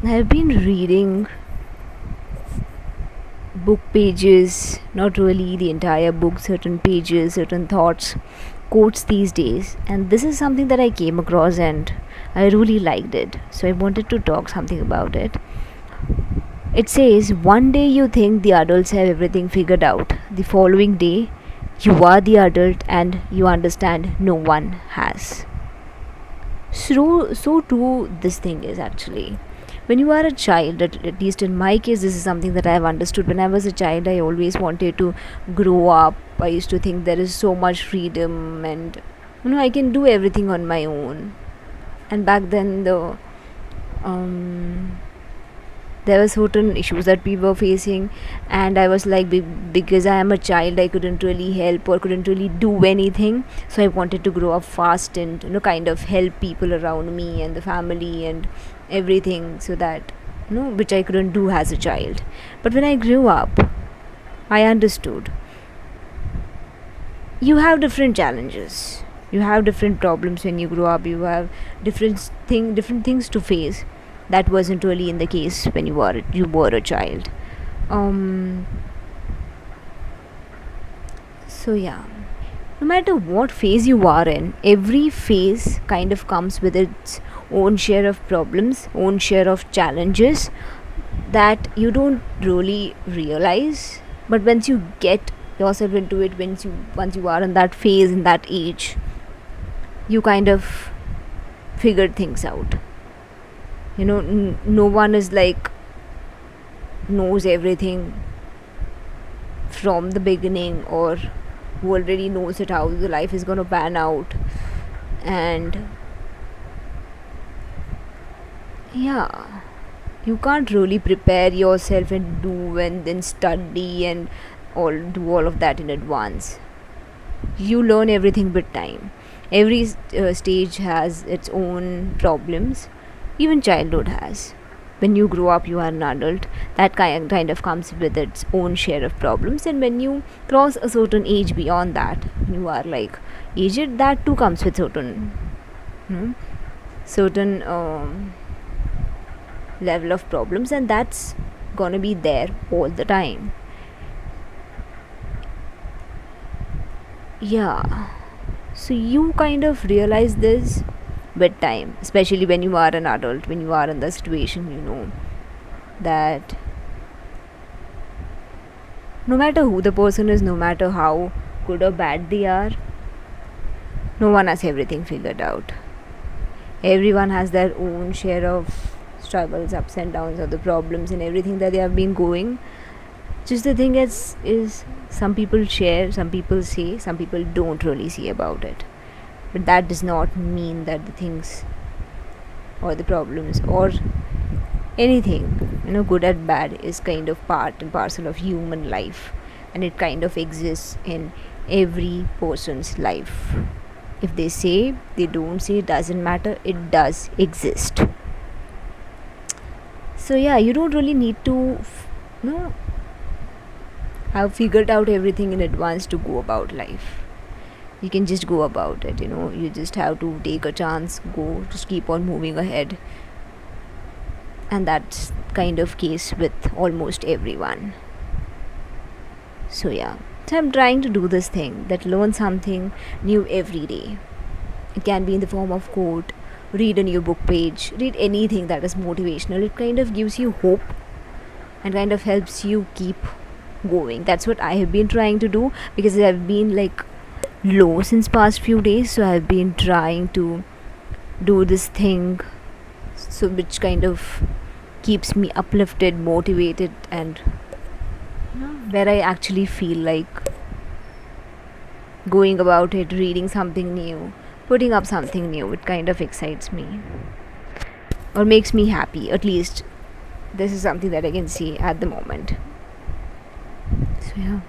I've been reading book pages, not really the entire book, certain pages, certain thoughts, quotes these days, and this is something that I came across and I really liked it. So I wanted to talk something about it. It says, one day you think the adults have everything figured out. The following day, you are the adult and you understand no one has. So true this thing is actually. When you are a child, at least in my case, this is something that I have understood. When I was a child, I always wanted to grow up. I used to think there is so much freedom and I can do everything on my own. And back then, um, there were certain issues that we were facing, and I was like, because I am a child, I couldn't really help or couldn't really do anything. So I wanted to grow up fast and kind of help people around me and the family and everything, so that which I couldn't do as a child. But when I grew up, I understood you have different challenges, you have different problems. When you grow up, you have different things to face. That wasn't really in the case when you were a child. um so yeah, no matter what phase you are in, every phase kind of comes with its own share of problems, own share of challenges that you don't really realize. But once you get yourself into it, once you are in that phase, in that age, you kind of figure things out. No one is like knows everything from the beginning, or who already knows it how the life is going to pan out. And yeah, you can't really prepare yourself and do and then study and all of that in advance. You learn everything with time. Every stage has its own problems. Even childhood has. When you grow up, you are an adult. That kind of comes with its own share of problems. And when you cross a certain age beyond that, you are like aged, that too comes with hmm, certain level of problems, and that's gonna be there all the time. Yeah. So you kind of realize this with time, especially when you are an adult, when you are in the situation, that no matter who the person is, no matter how good or bad they are, no one has everything figured out. Everyone has their own share of struggles, ups and downs, of the problems and everything that they have been going. Just the thing is some people share, some people say, some people don't really see about it. But that does not mean that the things or the problems or anything, good and bad, is kind of part and parcel of human life, and it kind of exists in every person's life. If they say, they don't say, it doesn't matter, it does exist. So yeah, you don't really need to have figured out everything in advance to go about life. You can just go about it. You just have to take a chance, go, just keep on moving ahead. And that's kind of case with almost everyone. So yeah, so I'm trying to do this thing, that learn something new every day. It can be in the form of quote, read a new book page, read anything that is motivational. It kind of gives you hope and kind of helps you keep going. That's what I have been trying to do, because I've been like low since past few days. So I've been trying to do this thing, so which kind of keeps me uplifted, motivated, and where I actually feel like going about it, reading something new, putting up something new. It kind of excites me or makes me happy. At least this is something that I can see at the moment. So yeah.